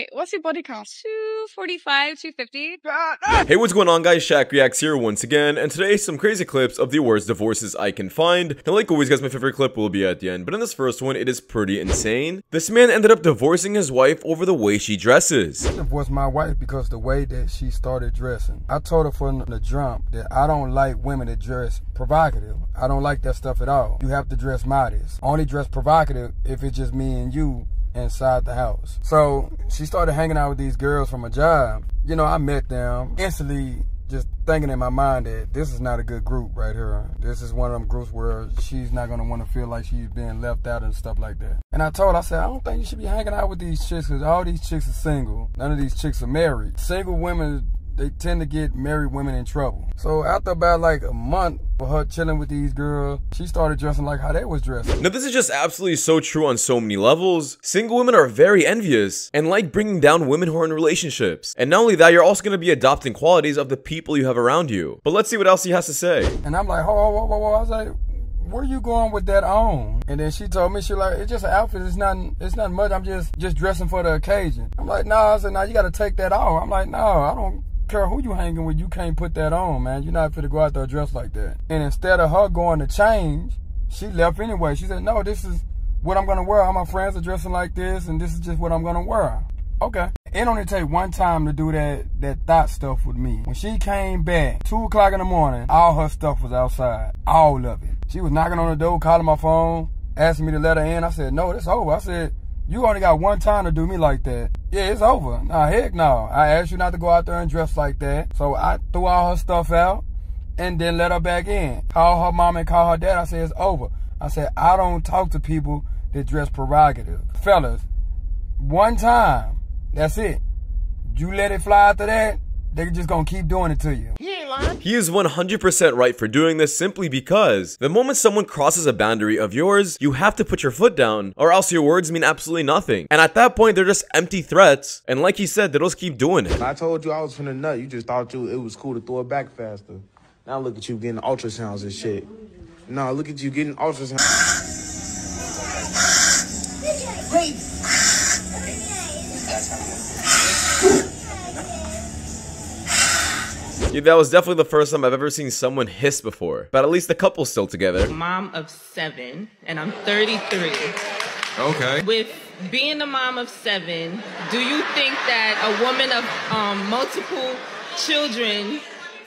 Hey, what's your body count? 245, 250? Hey, what's going on, guys? Shak-Reacts here once again, and today some crazy clips of the worst divorces I can find. And like always, guys, my favorite clip will be at the end, but in this first one, it is pretty insane. This man ended up divorcing his wife over the way she dresses. I divorced my wife because the way that she started dressing. I told her from the jump that I don't like women that dress provocative. I don't like that stuff at all. You have to dress modest. Only dress provocative if it's just me and you inside the house. So she started hanging out with these girls from a job. You know, I met them, instantly just thinking in my mind that this is not a good group right here. This is one of them groups where she's not gonna want to feel like she's being left out and stuff like that. And I told her, I said, I don't think you should be hanging out with these chicks because all these chicks are single. None of these chicks are married. Single women, they tend to get married women in trouble. So after about like a month of her chilling with these girls, she started dressing like how they was dressing. Now, this is just absolutely so true on so many levels. Single women are very envious and like bringing down women who are in relationships. And not only that, you're also going to be adopting qualities of the people you have around you. But let's see what else he has to say. And I'm like, whoa. I was like, where you going with that on? And then she told me, she like, it's just an outfit. It's not much. I'm just dressing for the occasion. I'm like, no. I said, no, you got to take that off. I'm like, no, I don't care who you hanging with, you can't put that on, man. You're not fit to go out there dressed like that. And instead of her going to change, she left anyway. She said, no, this is what I'm gonna wear. All my friends are dressing like this, and this is just what I'm gonna wear. Okay. It only take one time to do that thought stuff with me. When she came back, 2 o'clock in the morning, all her stuff was outside. All of it. She was knocking on the door, calling my phone, asking me to let her in. I said, no, it's over. I said, you only got one time to do me like that. Yeah, it's over. Nah, heck no. I asked you not to go out there and dress like that. So I threw all her stuff out and then let her back in. Call her mom and call her dad. I said, it's over. I said, I don't talk to people that dress provocative. Fellas, one time, that's it. You let it fly after that, they're just gonna keep doing it to you. He is 100% right for doing this simply because the moment someone crosses a boundary of yours, you have to put your foot down or else your words mean absolutely nothing. And at that point, they're just empty threats. And like he said, they'll just keep doing it. I told you I was finna nut. You just thought it was cool to throw it back faster. Now look at you getting ultrasounds and shit. Now look at you getting ultrasounds. Yeah, that was definitely the first time I've ever seen someone hiss before. But at least the couple's still together. Mom of 7, and I'm 33. Okay. With being a mom of 7, do you think that a woman of multiple children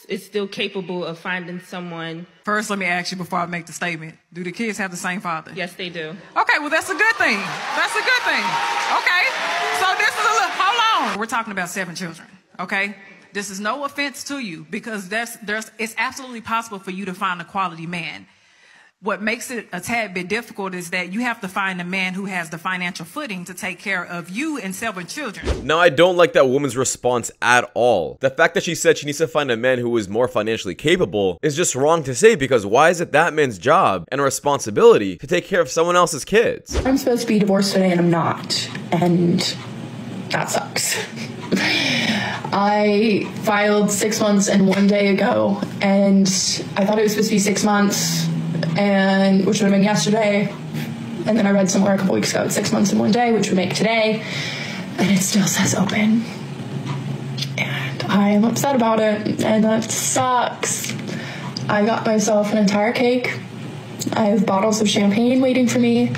is still capable of finding someone? First, let me ask you before I make the statement. Do the kids have the same father? Yes, they do. Okay, well, that's a good thing. That's a good thing. Okay, so this is a little, hold on. We're talking about 7 children, okay? This is no offense to you because it's absolutely possible for you to find a quality man. What makes it a tad bit difficult is that you have to find a man who has the financial footing to take care of you and 7 children. Now, I don't like that woman's response at all. The fact that she said she needs to find a man who is more financially capable is just wrong to say because why is it that man's job and responsibility to take care of someone else's kids? I'm supposed to be divorced today and I'm not, and that sucks. I filed 6 months and 1 day ago, and I thought it was supposed to be 6 months, and which would have been yesterday. And then I read somewhere a couple weeks ago it's 6 months and 1 day, which would make today, and it still says open. And I am upset about it, and that sucks. I got myself an entire cake. I have bottles of champagne waiting for me.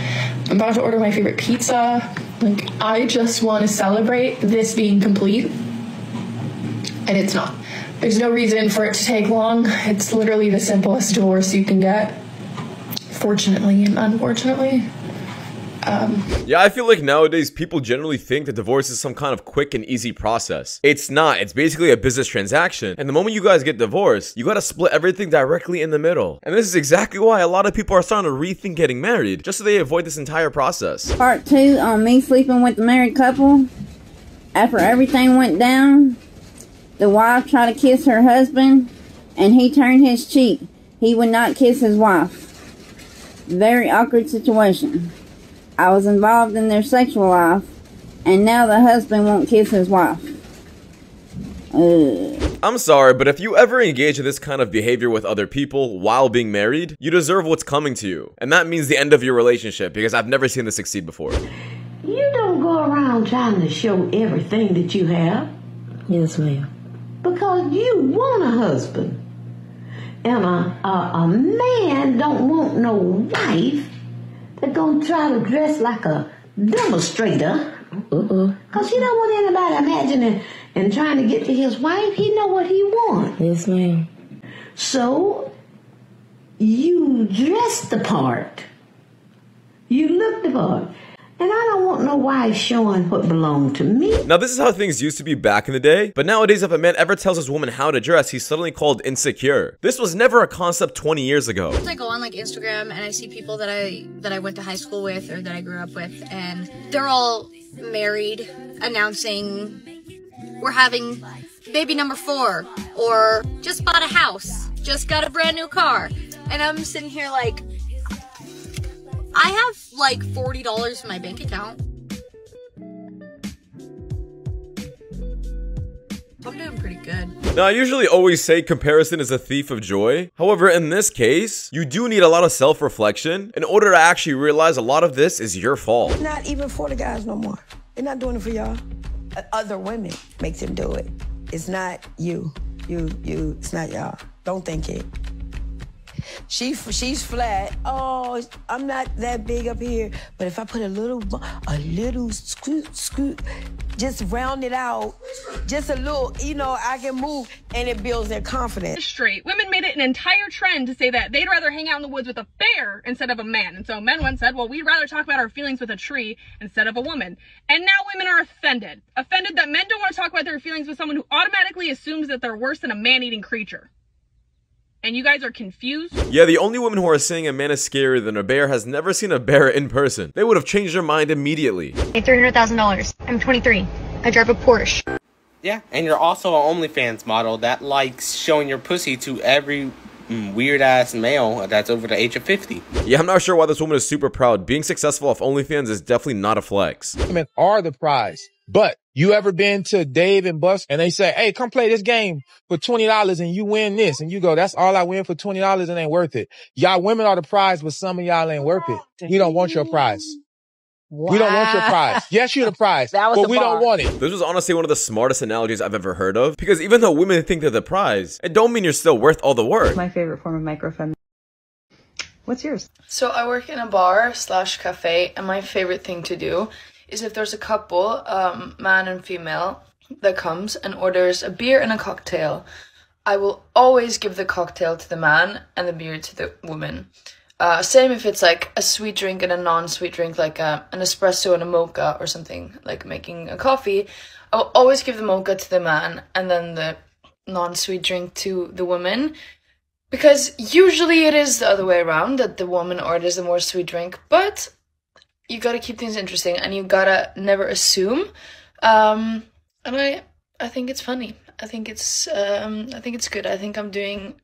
I'm about to order my favorite pizza. Like, I just want to celebrate this being complete. And it's not. There's no reason for it to take long. It's literally the simplest divorce you can get. Fortunately and unfortunately. Yeah, I feel like nowadays people generally think that divorce is some kind of quick and easy process. It's not. It's basically a business transaction. And the moment you guys get divorced, you gotta split everything directly in the middle. And this is exactly why a lot of people are starting to rethink getting married, just so they avoid this entire process. Part 2 on me sleeping with the married couple. After everything went down, the wife tried to kiss her husband, and he turned his cheek. He would not kiss his wife. Very awkward situation. I was involved in their sexual life, and now the husband won't kiss his wife. I'm sorry, but if you ever engage in this kind of behavior with other people while being married, you deserve what's coming to you. And that means the end of your relationship, because I've never seen this succeed before. You don't go around trying to show everything that you have. Yes, ma'am. Because you want a husband. And a man don't want no wife that gonna try to dress like a demonstrator. Because he don't want anybody imagining and trying to get to his wife. He know what he wants. Yes, ma'am. So, you dress the part. You look the part. And I don't want no wife showing what belonged to me. Now, this is how things used to be back in the day, but nowadays if a man ever tells his woman how to dress, he's suddenly called insecure. This was never a concept 20 years ago. I go on like Instagram and I see people that I went to high school with or that I grew up with, and they're all married, announcing we're having baby number 4, or just bought a house, just got a brand new car. And I'm sitting here like, I have like $40 in my bank account. I'm doing pretty good. Now, I usually always say comparison is a thief of joy. However, in this case, you do need a lot of self-reflection in order to actually realize a lot of this is your fault. Not even for the guys no more. They're not doing it for y'all. Other women make them do it. It's not you. It's not y'all. Don't think it. She's flat. Oh, I'm not that big up here. But if I put a little scoot, just round it out, just a little, you know, I can move, and it builds their confidence. Straight. Women made it an entire trend to say that they'd rather hang out in the woods with a bear instead of a man. And so men went and said, well, we'd rather talk about our feelings with a tree instead of a woman. And now women are offended. Offended that men don't want to talk about their feelings with someone who automatically assumes that they're worse than a man-eating creature. And you guys are confused? Yeah, the only women who are saying a man is scarier than a bear has never seen a bear in person. They would have changed their mind immediately. $300,000. I'm 23. I drive a Porsche. Yeah, and you're also an OnlyFans model that likes showing your pussy to every weird-ass male that's over the age of 50. Yeah, I'm not sure why this woman is super proud. Being successful off OnlyFans is definitely not a flex. Women are the prize. But you ever been to Dave and Buster and they say, hey, come play this game for $20 and you win this. And you go, that's all I win for $20 and ain't worth it. Y'all women are the prize, but some of y'all ain't worth it. You don't want your prize. Wow. We don't want your prize. Yes, you're the prize, but we don't want it. This was honestly one of the smartest analogies I've ever heard of. Because even though women think they're the prize, it don't mean you're still worth all the work. My favorite form of microfeminism. What's yours? So I work in a bar/cafe, and my favorite thing to do is if there's a couple, man and female, that comes and orders a beer and a cocktail, I will always give the cocktail to the man and the beer to the woman. Same if it's like a sweet drink and a non-sweet drink, like an espresso and a mocha or something, like making a coffee. I'll always give the mocha to the man and then the non-sweet drink to the woman. Because usually it is the other way around, that the woman orders the more sweet drink, but you gotta keep things interesting and you gotta never assume. And I think it's funny. I think it's good. I think I'm doing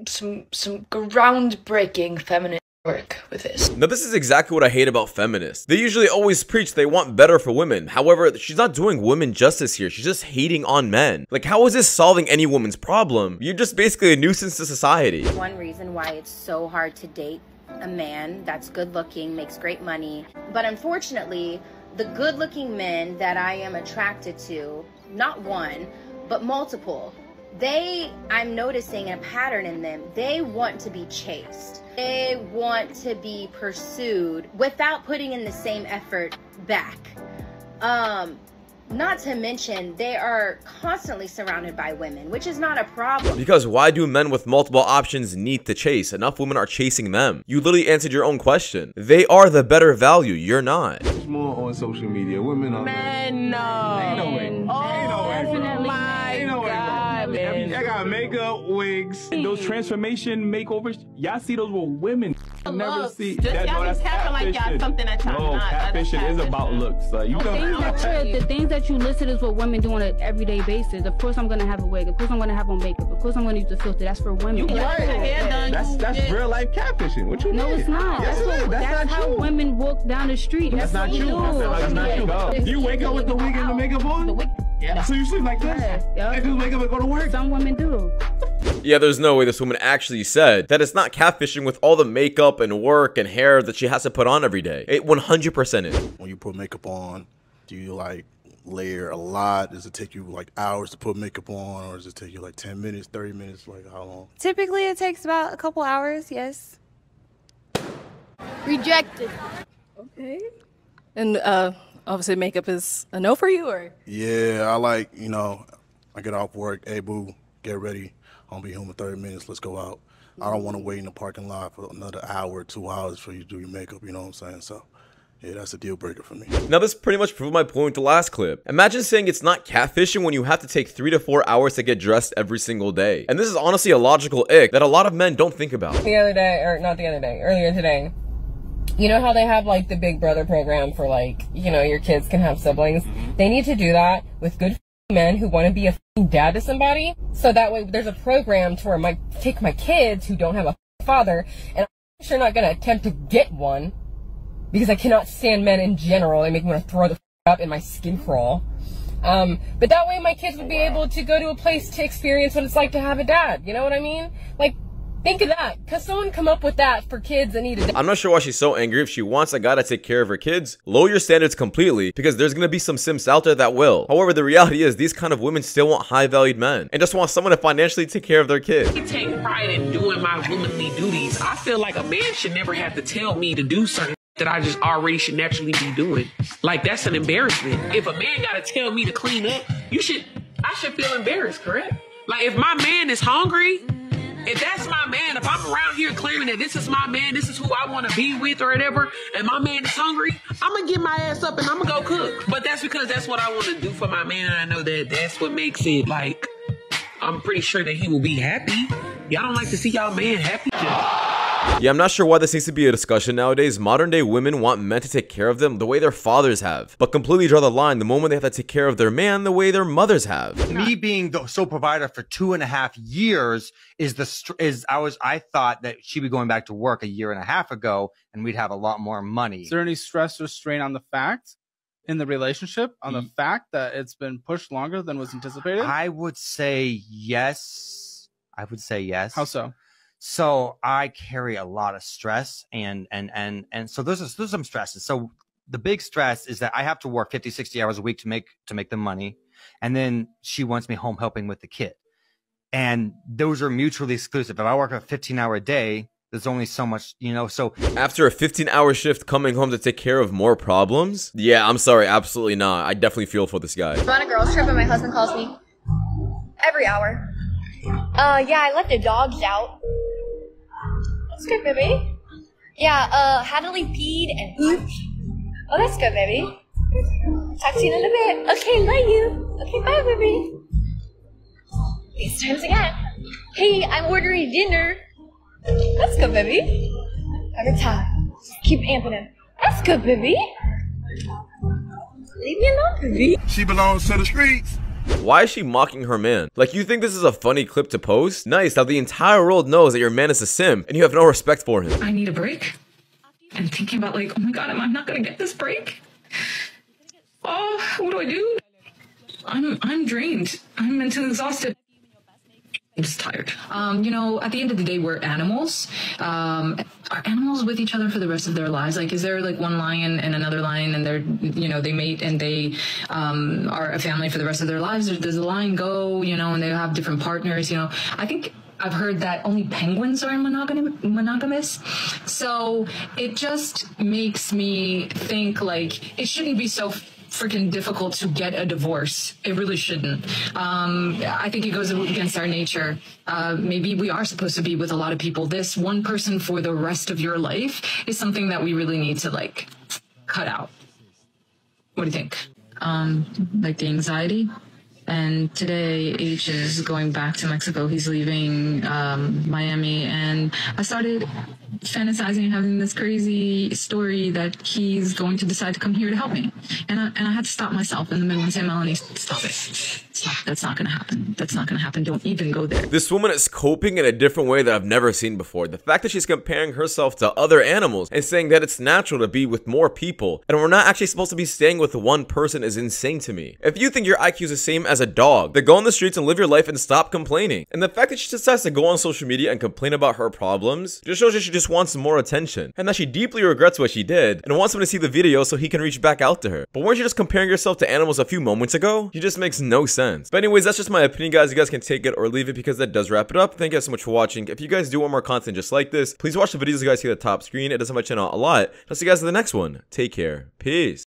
some groundbreaking feminist work with this. Now, this is exactly what I hate about feminists. They usually always preach they want better for women. However, she's not doing women justice here. She's just hating on men. Like, how is this solving any woman's problem? You're just basically a nuisance to society. One reason why it's so hard to date a man that's good looking, makes great money. But unfortunately, the good looking men that I am attracted to, not one, but multiple, I'm noticing a pattern in them. They want to be chased. They want to be pursued without putting in the same effort back. Not to mention, they are constantly surrounded by women, which is not a problem. Because why do men with multiple options need to chase? Enough women are chasing them. You literally answered your own question. They are the better value. You're not. It's more on social media. Women are... Man, no. Ain't no way. Oh, definitely. Ain't no way. I got makeup, wigs. Those transformation makeovers, y'all see those with women. Never see that. Y'all That's like y'all something that y'all not. Catfishing is about looks. The things that you listed is what women do on an everyday basis. Of course I'm gonna have a wig. Of course I'm gonna have on makeup. Of course I'm gonna use a filter. That's for women. Right. That's real life catfishing. What you mean? No, it's not. Yes, that's how women walk down the street. That's not true. That's not true. You wake up with the wig and the makeup on? Yeah. So you sleep like this? And just wake up and go to work? Some women do. Yeah, there's no way this woman actually said that it's not catfishing with all the makeup and work and hair that she has to put on every day. It 100% is. When you put makeup on, do you like layer a lot? Does it take you like hours to put makeup on, or does it take you like 10 minutes, 30 minutes? Like how long? Typically it takes about a couple hours, yes. Rejected. Okay. And obviously makeup is a no for you, or? Yeah, I like, you know, I get off work, hey boo, get ready. I'll be home in 30 minutes, let's go out. I don't want to wait in the parking lot for another hour, 2 hours for you to do your makeup, you know what I'm saying? So, yeah, that's a deal breaker for me. Now this pretty much proved my point with the last clip. Imagine saying it's not catfishing when you have to take 3 to 4 hours to get dressed every single day. And this is honestly a logical ick that a lot of men don't think about. The other day, or not the other day, earlier today, you know how they have like the Big Brother program for like, you know, your kids can have siblings? They need to do that with good men who want to be a dad to somebody. So that way there's a program to where I take my kids who don't have a father, and I'm sure not going to attempt to get one because I cannot stand men in general. They make me want to throw the up in my skin crawl. But that way my kids would be able to go to a place to experience what it's like to have a dad. You know what I mean? Like, think of that. Cause someone come up with that for kids that need a dad. I'm not sure why she's so angry. If she wants a guy to take care of her kids, lower your standards completely, because there's gonna be some simps out there that will. However, the reality is these kind of women still want high-valued men and just want someone to financially take care of their kids. I take pride in doing my womanly duties. I feel like a man should never have to tell me to do something that I just already should naturally be doing. Like, that's an embarrassment. If a man gotta tell me to clean up, I should feel embarrassed, correct? Like, if my man is hungry, if that's my man, if I'm around here claiming that this is my man, this is who I want to be with or whatever, and my man is hungry, I'm going to get my ass up and I'm going to go cook. But that's because that's what I want to do for my man, and I know that that's what makes it, like, I'm pretty sure that he will be happy. Y'all don't like to see y'all man happy? Yeah, I'm not sure why this needs to be a discussion nowadays. Modern day women want men to take care of them the way their fathers have, but completely draw the line the moment they have to take care of their man the way their mothers have. Me being the sole provider for 2.5 years I thought that she'd be going back to work 1.5 years ago and we'd have a lot more money. Is there any stress or strain on the fact in the relationship, on the fact that it's been pushed longer than was anticipated? I would say yes. How so? So I carry a lot of stress and so there's some stresses. So the big stress is that I have to work 50, 60 hours a week to make the money. And then she wants me home helping with the kid. And those are mutually exclusive. If I work a 15-hour day, there's only so much, you know, so. After a 15-hour shift coming home to take care of more problems? Yeah, I'm sorry, absolutely not. I definitely feel for this guy. I'm on a girls trip and my husband calls me every hour. Yeah, I let the dogs out. That's good, baby. Yeah, had to leave peed and pooped. Oh, that's good, baby. Talk to you in a bit. Okay, love you. Okay, bye, baby. These times again. Hey, I'm ordering dinner. That's good, baby. Every time. Keep amping him. That's good, baby. Leave me alone, baby. She belongs to the streets. Why is she mocking her man? Like, you think this is a funny clip to post? Nice, now the entire world knows that your man is a simp and you have no respect for him. I need a break. I'm thinking about, like, oh my God, I'm not going to get this break. Oh, what do I do? I'm drained. I'm mentally exhausted. I'm just tired. You know, at the end of the day, we're animals. Are animals with each other for the rest of their lives? Like, is there like one lion and another lion and they're, you know, they mate and they are a family for the rest of their lives? Or does the lion go, you know, and they have different partners, you know? I think I've heard that only penguins are monogamous. So it just makes me think like it shouldn't be so freaking difficult to get a divorce. It really shouldn't. I think it goes against our nature. Maybe we are supposed to be with a lot of people. This one person for the rest of your life is something that we really need to like cut out. What do you think? Like the anxiety? And today, H is going back to Mexico. He's leaving Miami. And I started fantasizing, having this crazy story that he's going to decide to come here to help me. And I had to stop myself in the middle and say, Melanie, stop it. Stop. That's not going to happen. That's not going to happen. Don't even go there. This woman is coping in a different way that I've never seen before. The fact that she's comparing herself to other animals and saying that it's natural to be with more people and we're not actually supposed to be staying with one person is insane to me. If you think your IQ is the same as a dog, then go on the streets and live your life and stop complaining. And the fact that she decides to go on social media and complain about her problems just shows that she just wants more attention and that she deeply regrets what she did and wants him to see the video so he can reach back out to her. But weren't you just comparing yourself to animals a few moments ago? It just makes no sense. But anyways, that's just my opinion, guys. You guys can take it or leave it because that does wrap it up. Thank you guys so much for watching. If you guys do want more content just like this, please watch the videos you guys see at the top screen. It does help my channel a lot. I'll see you guys in the next one. Take care. Peace.